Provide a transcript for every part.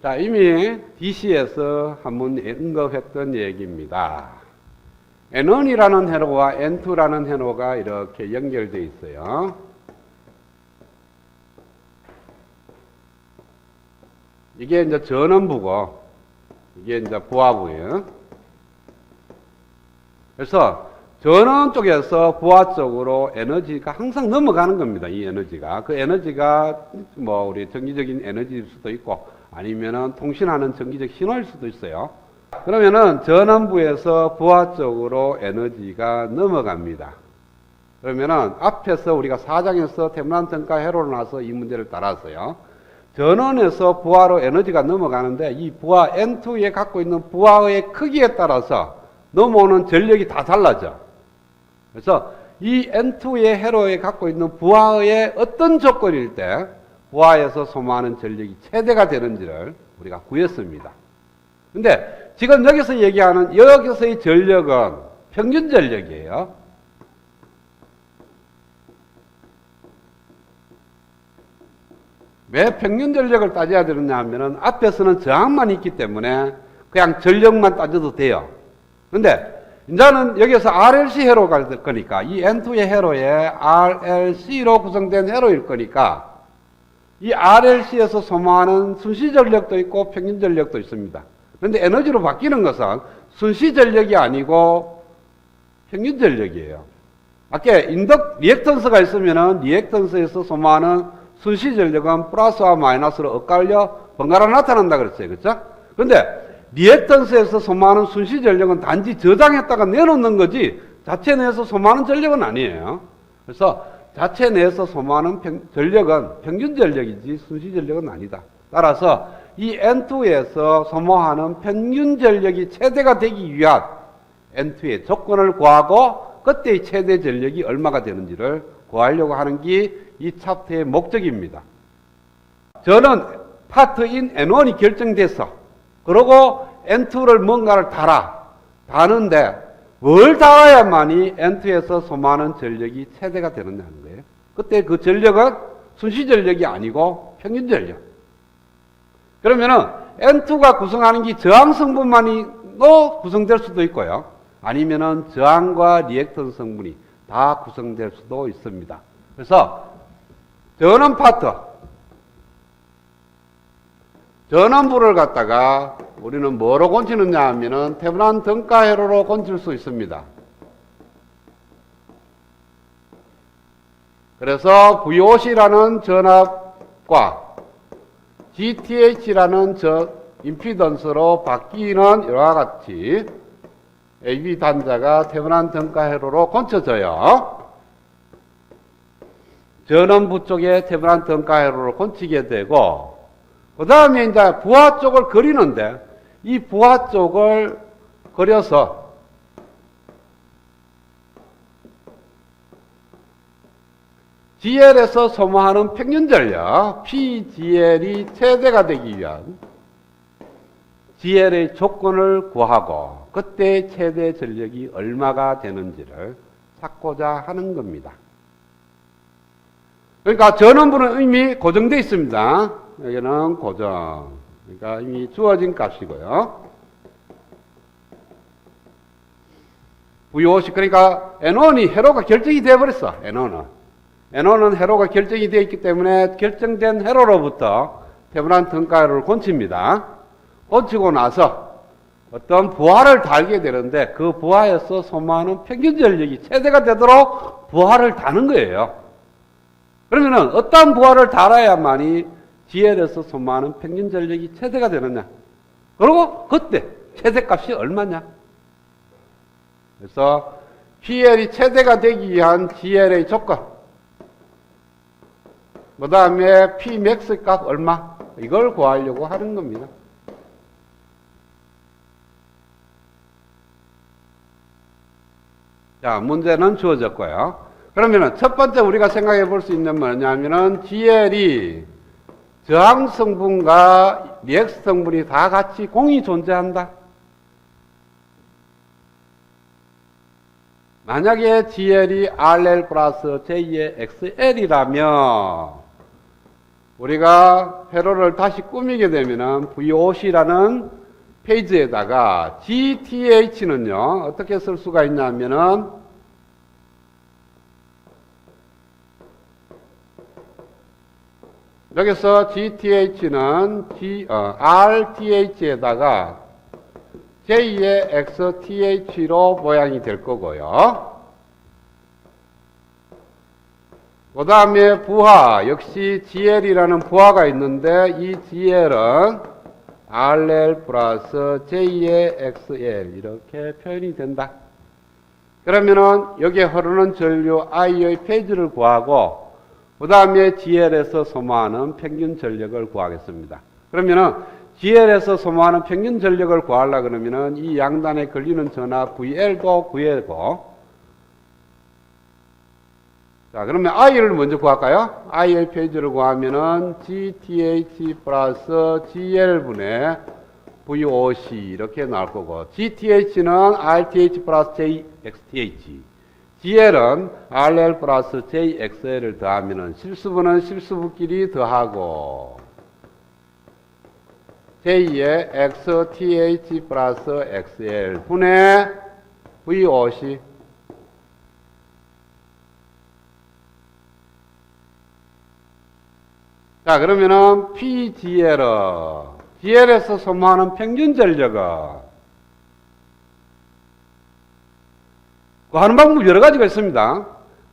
자, 이미 DC에서 한번 언급했던 얘기입니다. N1이라는 회로와 N2라는 회로가 이렇게 연결되어 있어요. 이게 이제 전원부고, 이게 이제 부하부예요. 그래서 전원 쪽에서 부하 쪽으로 에너지가 항상 넘어가는 겁니다. 이 에너지가. 그 에너지가 뭐 우리 전기적인 에너지일 수도 있고 아니면은 통신하는 전기적 신호일 수도 있어요. 그러면은 전원부에서 부하 쪽으로 에너지가 넘어갑니다. 그러면은 앞에서 우리가 4장에서 테무란 등가 회로로 나서 이 문제를 따라서요. 전원에서 부하로 에너지가 넘어가는데 이 부하 N2에 갖고 있는 부하의 크기에 따라서 넘어오는 전력이 다 달라져. 그래서 이 N2의 회로에 갖고 있는 부하의 어떤 조건일 때 부하에서 소모하는 전력이 최대가 되는지를 우리가 구했습니다. 근데 지금 여기서 얘기하는 여기서의 전력은 평균 전력이에요. 왜 평균 전력을 따져야 되느냐 하면은 앞에서는 저항만 있기 때문에 그냥 전력만 따져도 돼요. 근데 이제는 여기서 RLC 회로가 될 거니까 이 N2의 회로에 RLC로 구성된 회로일 거니까 이 RLC에서 소모하는 순시 전력도 있고 평균 전력도 있습니다. 그런데 에너지로 바뀌는 것은 순시 전력이 아니고 평균 전력이에요. 아까 리액턴스가 있으면은 리액턴스에서 소모하는 순시 전력은 플러스와 마이너스로 엇갈려 번갈아 나타난다 그랬어요. 그렇죠? 그런데 리액턴스에서 소모하는 순시 전력은 단지 저장했다가 내놓는 거지 자체 내에서 소모하는 전력은 아니에요. 그래서 자체 내에서 소모하는 전력은 평균 전력이지 순시 전력은 아니다. 따라서 이 N2에서 소모하는 평균 전력이 최대가 되기 위한 N2의 조건을 구하고 그때의 최대 전력이 얼마가 되는지를 구하려고 하는 게 이 챕터의 목적입니다. 저는 파트인 N1이 결정돼서 그러고 N2를 뭔가를 다는데 뭘 달아야만이 N2에서 소모하는 전력이 최대가 되느냐 하는 거예요. 그때 그 전력은 순시 전력이 아니고 평균 전력. 그러면은 N2가 구성하는 게 저항 성분만이도 구성될 수도 있고요. 아니면은 저항과 리액턴 성분이 다 구성될 수도 있습니다. 그래서 전원 파트, 전원부를 갖다가 우리는 뭐로 곤치느냐 하면은 테무란 등가 회로로 곤칠 수 있습니다. 그래서 VOC라는 전압과 GTH라는 임피던스로 바뀌는 이와 같이 AB 단자가 테무란 등가 회로로 곤쳐져요. 전원부 쪽에 테무란 등가 회로로 곤치게 되고 그 다음에 이제 부하 쪽을 그리는데 이 부하 쪽을 그려서 GL에서 소모하는 평균 전력 PGL이 최대가 되기 위한 GL의 조건을 구하고 그때 최대 전력이 얼마가 되는지를 찾고자 하는 겁니다. 그러니까 전원부는 이미 고정되어 있습니다. 여기는 고정. 그러니까 이미 주어진 값이고요. VOC, 그러니까 N1이 회로가 결정이 되어버렸어. N1은 회로가 결정이 되어 있기 때문에 결정된 회로로부터 테무란 등가 회로를 곤칩니다. 곤치고 나서 어떤 부하를 달게 되는데 그 부하에서 소모하는 평균 전력이 최대가 되도록 부하를 다는 거예요. 그러면은 어떤 부하를 달아야만이 GL에서 소모하는 평균 전력이 최대가 되느냐. 그리고 그때 최대값이 얼마냐. 그래서 PL이 최대가 되기 위한 GL의 조건. 그 다음에 Pmax 값 얼마. 이걸 구하려고 하는 겁니다. 자, 문제는 주어졌고요. 그러면은 첫 번째 우리가 생각해 볼 수 있는 뭐냐면은 GL이 저항 성분과 리액스 성분이 다 같이 공이 존재한다. 만약에 GL이 RL 플러스 J의 XL이라면 우리가 회로를 다시 꾸미게 되면은 VOC라는 페이지에다가 GTH는요, 어떻게 쓸 수가 있냐면은 여기서 GTH는 RTH에다가 J의 XTH로 모양이 될 거고요. 그 다음에 부하, 역시 GL이라는 부하가 있는데 이 GL은 RL 플러스 J의 XL 이렇게 표현이 된다. 그러면은 여기에 흐르는 전류 I의 페이지를 구하고 그 다음에 GL에서 소모하는 평균 전력을 구하겠습니다. 그러면은 GL에서 소모하는 평균 전력을 구하려고 그러면은 이 양단에 걸리는 전하 VL도 구해고, 자, 그러면 I를 먼저 구할까요? I의 페이지를 구하면은 GTH 플러스 GL분의 VOC 이렇게 나올 거고, GTH는 RTH 플러스 JXTH, GL은 RL 플러스 JXL을 더하면은 실수분은 실수분끼리 더하고, J의 XTH 플러스 XL 분의 VOC. 자, 그러면은 PGL, GL에서 소모하는 평균 전력은 구하는 방법 여러 가지가 있습니다.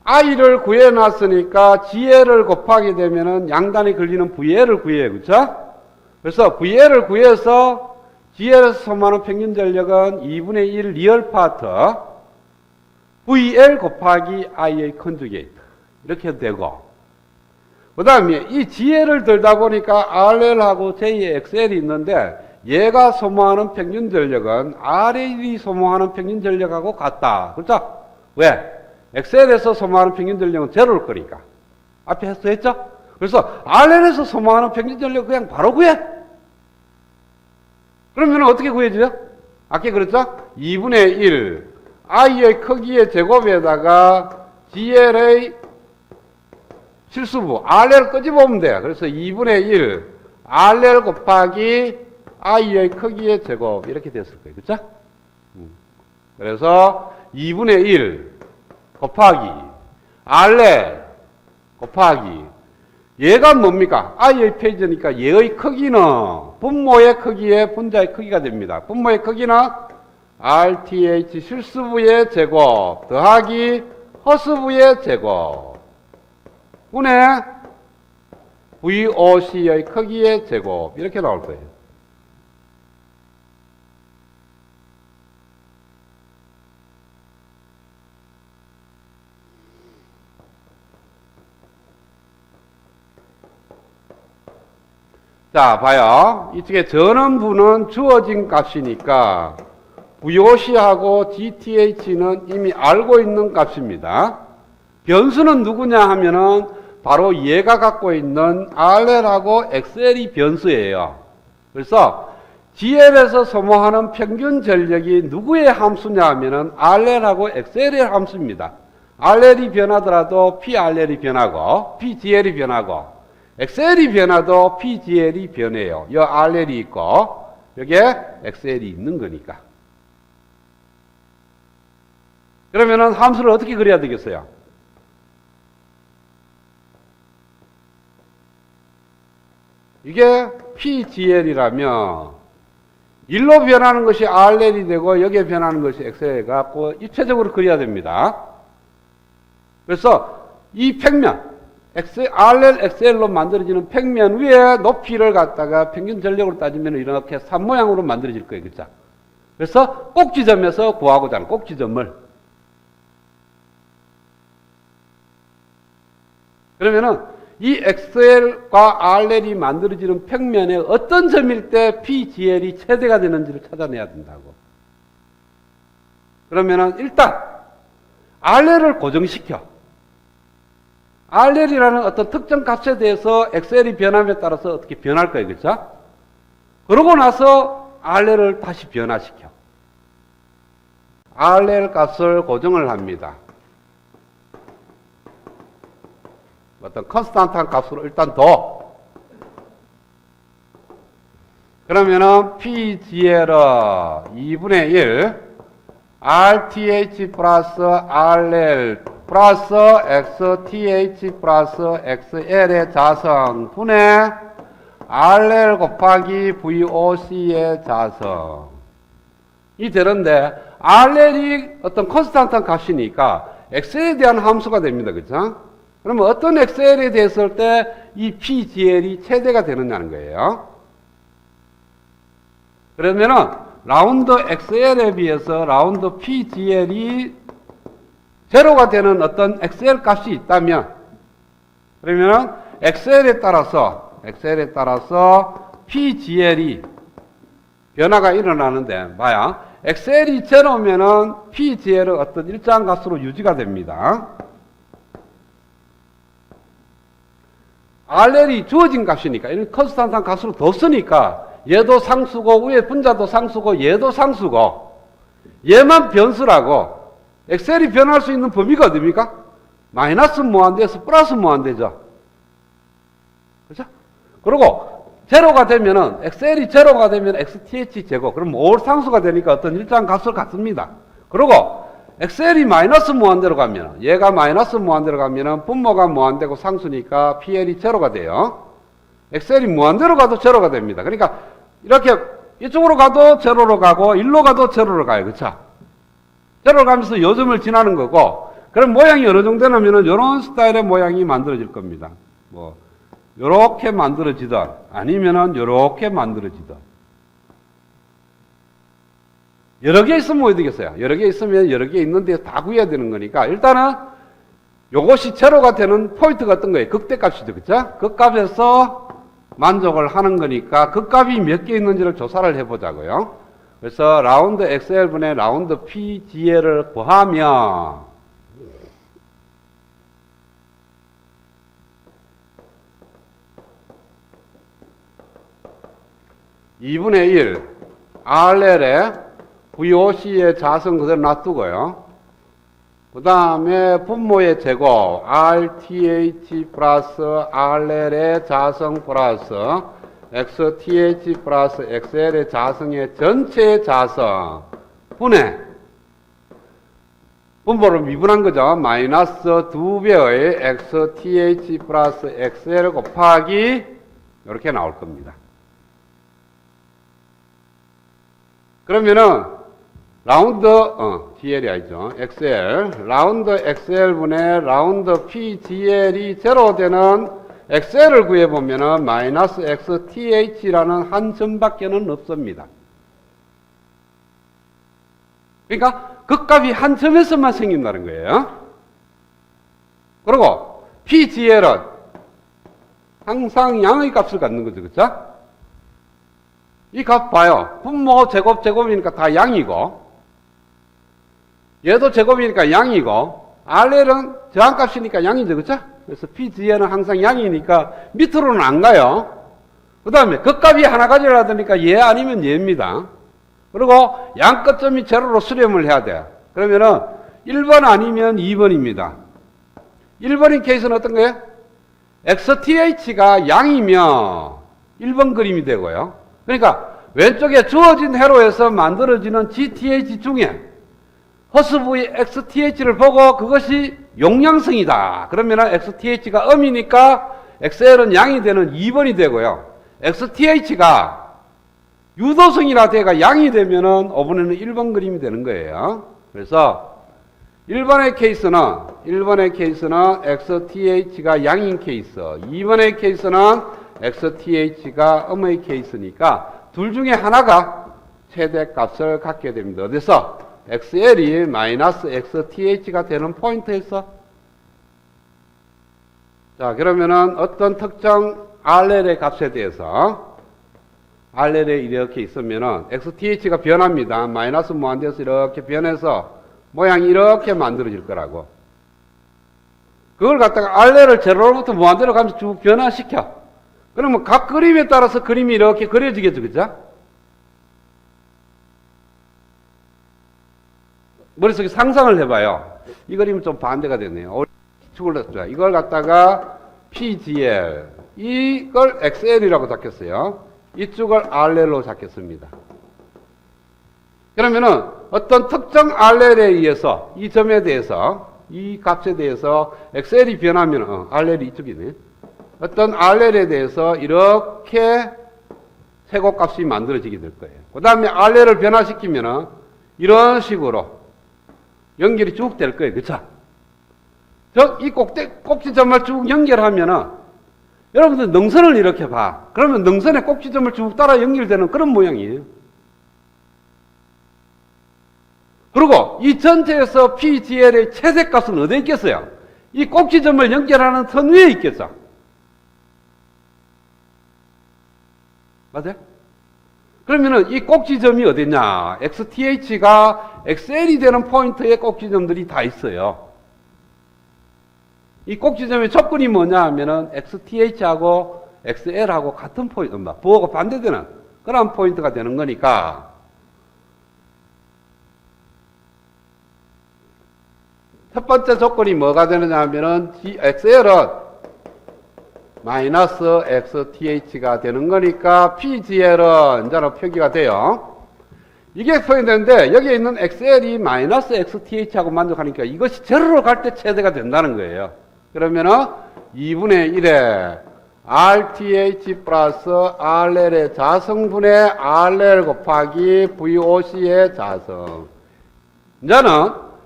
I를 구해놨으니까 GL을 곱하게 되면은 양단에 걸리는 VL을 구해요. 그렇죠? 그래서 VL을 구해서 GL에서 소모하는 평균 전력은 2분의 1 리얼 파트 VL 곱하기 I의 컨주게이트 이렇게 되고, 그 다음에 이 GL을 들다 보니까 RL하고 J의 XL이 있는데 얘가 소모하는 평균 전력은 RL이 소모하는 평균 전력하고 같다. 그렇죠? 왜? XL에서 소모하는 평균 전력은 제로일 거니까. 앞에 했죠? 그래서 RL에서 소모하는 평균 전력 그냥 바로 구해. 그러면 어떻게 구해져요? 아까 그랬죠? 2분의 1 I의 크기의 제곱에다가 GL의 실수부 RL 끄집어보면 돼요. 그래서 2분의 1 RL 곱하기 I의 크기의 제곱 이렇게 됐을 거예요. 그렇죠? 그래서 2분의 1 곱하기 RL 곱하기 얘가 뭡니까? I의 페이지니까 얘의 크기는 분모의 크기의 분자의 크기가 됩니다. 분모의 크기는 RTH 실수부의 제곱 더하기 허수부의 제곱 분의 VOC의 크기의 제곱 이렇게 나올 거예요. 자, 봐요. 이쪽에 전원부는 주어진 값이니까 VOC하고 GTH는 이미 알고 있는 값입니다. 변수는 누구냐 하면은 바로 얘가 갖고 있는 RL하고 XL이 변수예요. 그래서 GL에서 소모하는 평균 전력이 누구의 함수냐 하면은 RL하고 XL의 함수입니다. RL이 변하더라도 PRL이 변하고 PGL이 변하고 XL이 변화도 PGL이 변해요. 여 RL이 있고 여기에 XL이 있는 거니까. 그러면은 함수를 어떻게 그려야 되겠어요? 이게 PGL이라면 일로 변하는 것이 RL이 되고 여기에 변하는 것이 XL이 갖고 입체적으로 그려야 됩니다. 그래서 이 평면 RL, XL로 만들어지는 평면 위에 높이를 갖다가 평균 전력으로 따지면 이렇게 산 모양으로 만들어질 거예요. 그죠? 그래서 꼭 지점에서 구하고자 하는 꼭 지점을. 그러면은 이 XL과 RL이 만들어지는 평면에 어떤 점일 때 PGL이 최대가 되는지를 찾아내야 된다고. 그러면은 일단 RL을 고정시켜. RL이라는 어떤 특정 값에 대해서 XL이 변함에 따라서 어떻게 변할 거예요. 그렇죠? 그러고 나서 RL을 다시 변화시켜. RL 값을 고정을 합니다. 어떤 컨스탄트한 값으로 일단 둬. 그러면은 PGL은 2분의 1 RTH 플러스 RL 플러스 XTH 플러스 XL의 자성 분의 RL 곱하기 VOC의 자성 이 되는데 RL이 어떤 컨스탄트 값이니까 XL에 대한 함수가 됩니다. 그죠? 그러면 어떤 XL에 대했을 때 이 PGL이 최대가 되느냐는 거예요. 그러면은 라운드 XL에 비해서 라운드 PGL이 제로가 되는 어떤 XL 값이 있다면 그러면은 XL에 따라서 PGL이 변화가 일어나는데 봐야 XL이 제로면은 PGL은 어떤 일정한 값으로 유지가 됩니다. RL이 주어진 값이니까 이 컨스탄트 값으로 뒀으니까 얘도 상수고 위에 분자도 상수고 얘도 상수고 얘만 변수라고 엑셀이 변할 수 있는 범위가 어딥니까? 마이너스 무한대에서 플러스 무한대죠. 그렇죠? 그리고 제로가 되면은 엑셀이 제로가 되면 XTH 제곱 그럼 올 상수가 되니까 어떤 일정한 값을 갖습니다. 그리고 엑셀이 마이너스 무한대로 가면 얘가 마이너스 무한대로 가면은 분모가 무한대고 상수니까 PL이 제로가 돼요. 엑셀이 무한대로 가도 제로가 됩니다. 그러니까 이렇게 이쪽으로 가도 제로로 가고 일로 가도 제로로 가요. 그렇죠? 제로로 가면서 요점을 지나는 거고 그럼 모양이 어느 정도 되냐면은 이런 스타일의 모양이 만들어질 겁니다. 뭐 요렇게 만들어지든 아니면은 요렇게 만들어지든 여러 개 있으면 뭐 되겠어요? 여러 개 있으면 여러 개 있는데 다 구해야 되는 거니까 일단은 요것이 제로가 되는 포인트가 어떤 거예요? 극대값이죠. 그쵸? 그 값에서 만족을 하는 거니까 그 값이 몇 개 있는지를 조사를 해보자고요. 그래서 라운드 XL분의 라운드 PGL을 구하면 2분의 1 RL에 VOC의 자성 그대로 놔두고요. 그 다음에 분모의 제곱 RTH 플러스 RL의 자성 플러스 XTH 플러스 XL의 자성의 전체 자성 분의 분모를 미분한 거죠. 마이너스 2배의 XTH 플러스 XL 곱하기 이렇게 나올 겁니다. 그러면은 라운드 GL이 아니죠. XL 라운드 XL분의 라운드 PGL이 제로 되는 XL을 구해보면은 마이너스 XTH라는 한 점밖에는 없습니다. 그러니까 그 값이 한 점에서만 생긴다는 거예요. 그리고 PGL은 항상 양의 값을 갖는 거죠. 그렇죠? 이 값 봐요. 분모 제곱이니까 다 양이고 얘도 제곱이니까 양이고 RL은 저항값이니까 양이죠. 그렇죠? 그래서 PGL은 항상 양이니까 밑으로는 안 가요. 그 다음에 그 값이 하나 가지라니까 얘 아니면 얘입니다. 그리고 양 끝점이 제로로 수렴을 해야 돼요. 그러면은 1번 아니면 2번입니다. 1번인 케이스는 어떤 거예요? XTH가 양이면 1번 그림이 되고요. 그러니까 왼쪽에 주어진 회로에서 만들어지는 GTH 중에 허스부의 XTH를 보고 그것이 용량성이다. 그러면 XTH가 음이니까 XL은 양이 되는 2번이 되고요. XTH가 유도성이라 돼가 양이 되면은 5번에는 1번 그림이 되는 거예요. 그래서 1번의 케이스는 XTH가 양인 케이스, 2번의 케이스는 XTH가 음의 케이스니까 둘 중에 하나가 최대값을 갖게 됩니다. 어디서? XL이 마이너스 XTH가 되는 포인트에서. 자, 그러면은 어떤 특정 RL의 값에 대해서 RL에 이렇게 있으면은 XTH가 변합니다. 마이너스 무한대에서 이렇게 변해서 모양이 이렇게 만들어질 거라고. 그걸 갖다가 RL을 제로로부터 무한대로 가면서 쭉 변화시켜. 그러면 각 그림에 따라서 그림이 이렇게 그려지겠죠. 그죠? 머릿속에 상상을 해봐요. 이 그림은 좀 반대가 되네요. 이걸 갖다가 PGL, 이걸 XL이라고 적혔어요. 이쪽을 RL로 잡겠습니다. 그러면은 어떤 특정 RL에 의해서 이 점에 대해서 이 값에 대해서 XL이 변하면 RL이 이쪽이네. 어떤 RL에 대해서 이렇게 최고값이 만들어지게 될 거예요. 그 다음에 RL을 변화시키면은 이런 식으로 연결이 쭉 될 거예요. 그쵸? 이 꼭지점을 쭉 연결하면은 여러분들 능선을 이렇게 봐. 그러면 능선의 꼭지점을 쭉 따라 연결되는 그런 모양이에요. 그리고 이 전체에서 PGL의 최대값은 어디에 있겠어요? 이 꼭지점을 연결하는 선 위에 있겠죠. 맞아요? 그러면은 이 꼭지점이 어디냐? XTH가 XL이 되는 포인트에 꼭지점들이 다 있어요. 이 꼭지점의 조건이 뭐냐 하면은 XTH하고 XL하고 같은 포인트, 부호가 반대되는 그런 포인트가 되는 거니까 첫 번째 조건이 뭐가 되느냐 하면은 XL은 마이너스 XTH가 되는 거니까 PGL은 이제는 표기가 돼요. 이게 포인트인데 여기에 있는 XL이 마이너스 XTH하고 만족하니까 이것이 제로로 갈 때 최대가 된다는 거예요. 그러면은 2분의 1에 RTH 플러스 RL의 자성분의 RL 곱하기 VOC의 자성. 이제는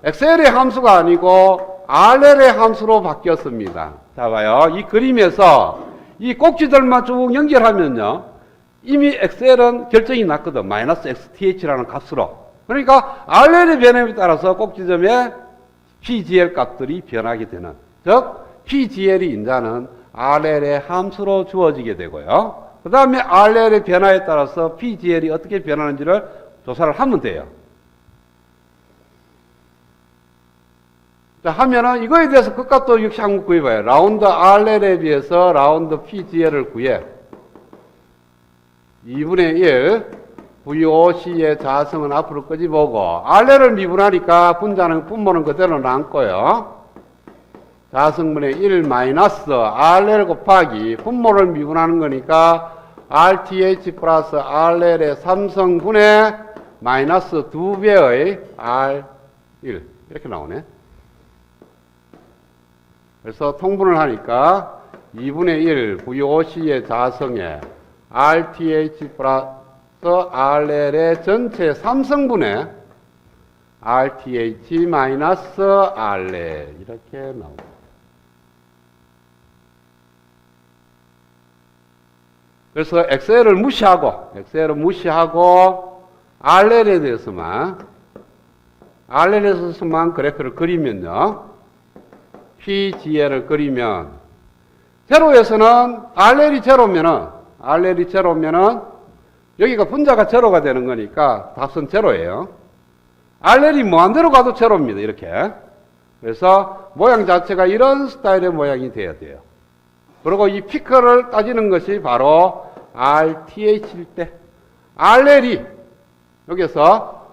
XL의 함수가 아니고 RL의 함수로 바뀌었습니다. 자, 봐요. 이 그림에서 이 꼭지들만 쭉 연결하면요. 이미 XL은 결정이 났거든. 마이너스 XTH라는 값으로. 그러니까 RL의 변함에 따라서 꼭지점의 PGL 값들이 변하게 되는. 즉, PGL이 인자는 RL의 함수로 주어지게 되고요. 그 다음에 RL의 변화에 따라서 PGL이 어떻게 변하는지를 조사를 하면 돼요. 자, 하면은 이거에 대해서 그 값도 역시 한번 구해봐요. 라운드 RL에 비해서 라운드 PGL을 구해. 2분의 1 VOC의 자성은 앞으로 끄집어오고 RL을 미분하니까 분모는 그대로 남고요. 자성분의 1 마이너스 RL 곱하기 분모를 미분하는 거니까 RTH 플러스 RL의 3성분의 마이너스 2배의 R1 이렇게 나오네. 그래서 통분을 하니까 2분의 1 VOC의 자성에 RTH 플러스 RL의 전체 3성분의 RTH 마이너스 RL 이렇게 나옵니다. 그래서 XL을 무시하고 RL에 대해서만 그래프를 그리면요. PGL을 그리면 제로에서는 RL이 제로면은 여기가 분자가 제로가 되는 거니까 답은 제로예요. RL이 무한대로 가도 제로입니다. 이렇게. 그래서 모양 자체가 이런 스타일의 모양이 돼야 돼요. 그리고 이 피크를 따지는 것이 바로 RTH일 때 RL이 여기서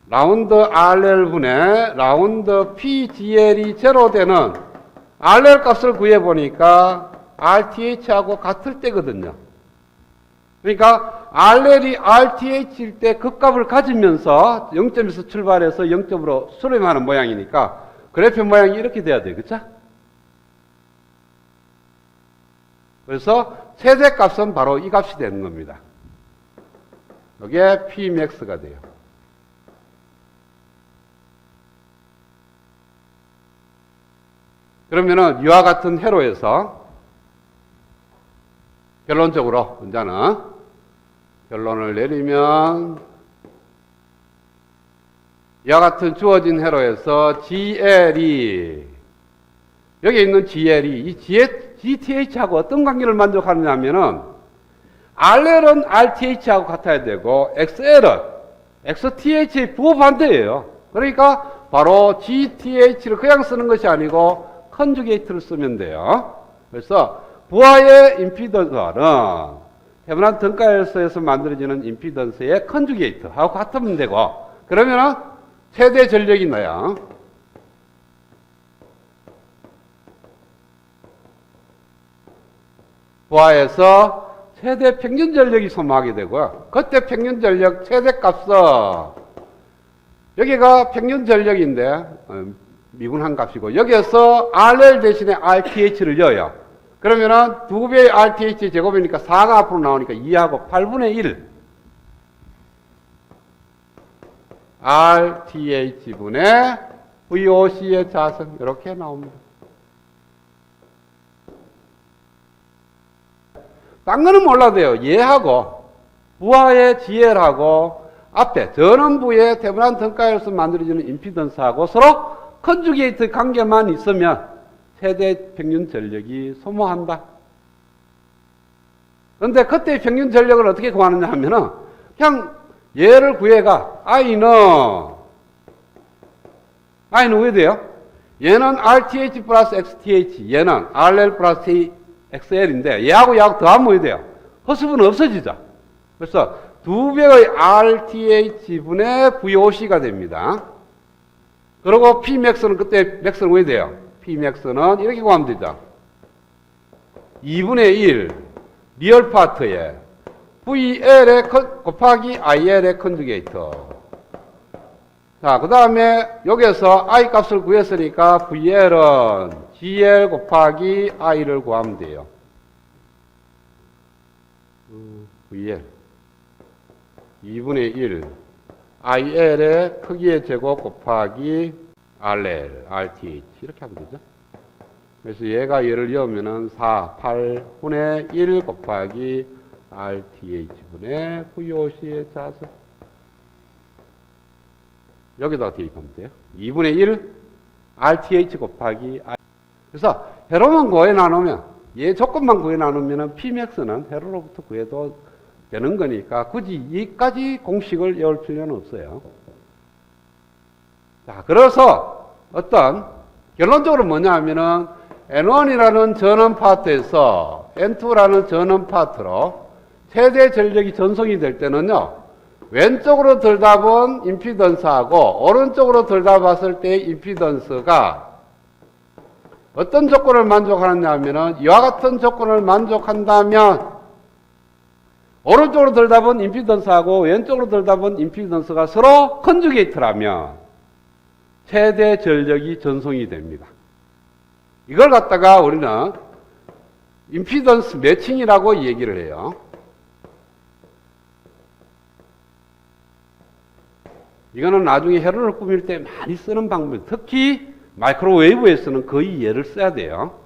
라운드 RL분의 라운드 PGL이 제로 되는 RL 값을 구해보니까 RTH하고 같을 때거든요. 그러니까 RL이 RTH일 때 그 값을 가지면서 0점에서 출발해서 0점으로 수렴하는 모양이니까 그래프 모양이 이렇게 돼야 돼요. 그쵸? 그래서 최대값은 바로 이 값이 되는 겁니다. 이게 Pmax가 돼요. 그러면은 이와 같은 회로에서 결론적으로 이제는 결론을 내리면 이와 같은 주어진 회로에서 GL이 여기 있는 GL이 이 GTH하고 어떤 관계를 만족하느냐 하면은 RL은 RTH하고 같아야 되고 XL은 XTH의 부호 반대예요. 그러니까 바로 GTH를 그냥 쓰는 것이 아니고 컨주게이트를 쓰면 돼요. 그래서 부하의 임피던스는 태분한 등가열소에서 만들어지는 임피던스의 컨주게이트하고 같으면 되고 그러면은 최대 전력이 나요. 부하에서 최대 평균 전력이 소모하게 되고요. 그때 평균 전력 최대값은 여기가 평균 전력인데 미분한 값이고 여기에서 RL 대신에 RTH를 넣어요. 그러면은 2배의 RTH 제곱이니까 4가 앞으로 나오니까 2하고 8분의 1 RTH분의 VOC의 자성 이렇게 나옵니다. 딴 거는 몰라도 돼요. 얘하고 부하의 GL하고 앞에 전원부의 태분한 등가에서 만들어지는 임피던스하고 서로 컨주게이트 관계만 있으면 최대 평균 전력이 소모한다. 그런데 그때 평균 전력을 어떻게 구하느냐 하면은 그냥 얘를 구해가 I는 왜 돼요? 얘는 RTH 플러스 XTH, 얘는 RL 플러스 XL인데 얘하고 더하면 뭐 돼요? 허수분은 없어지죠. 그래서 2배의 RTH분의 VOC가 됩니다. 그리고 Pmax는 그때 max는 왜 돼요? Pmax는 이렇게 구하면 되죠. 2분의 1 리얼 파트에 VL의 곱하기 IL의 컨주게이터. 자, 그 다음에 여기에서 I 값을 구했으니까 VL은 GL 곱하기 I를 구하면 돼요. VL 2분의 1 IL의 크기의 제곱 곱하기 RL, RTH 이렇게 하면 되죠. 그래서 얘가 얘를 넣으면은 4, 8분의 1 곱하기 RTH분의 VOC의 자수. 여기다가 대입하면 돼요. 2분의 1 RTH 곱하기 I. 그래서 회로만 구해 나누면 얘 조건만 구해 나누면은 Pmax는 회로로부터 구해도 되는 거니까 굳이 이까지 공식을 외울 필요는 없어요. 자, 그래서 어떤 결론적으로 뭐냐 하면은 N1이라는 전원 파트에서 N2라는 전원 파트로 최대 전력이 전송이 될 때는요, 왼쪽으로 들다 본 임피던스하고 오른쪽으로 들다 봤을 때 임피던스가 어떤 조건을 만족하느냐 하면은 이와 같은 조건을 만족한다면 오른쪽으로 들다 본 임피던스하고 왼쪽으로 들다 본 임피던스가 서로 컨주게이트라면 최대 전력이 전송이 됩니다. 이걸 갖다가 우리는 임피던스 매칭이라고 얘기를 해요. 이거는 나중에 회로를 꾸밀 때 많이 쓰는 방법, 특히 마이크로웨이브에서는 거의 얘를 써야 돼요.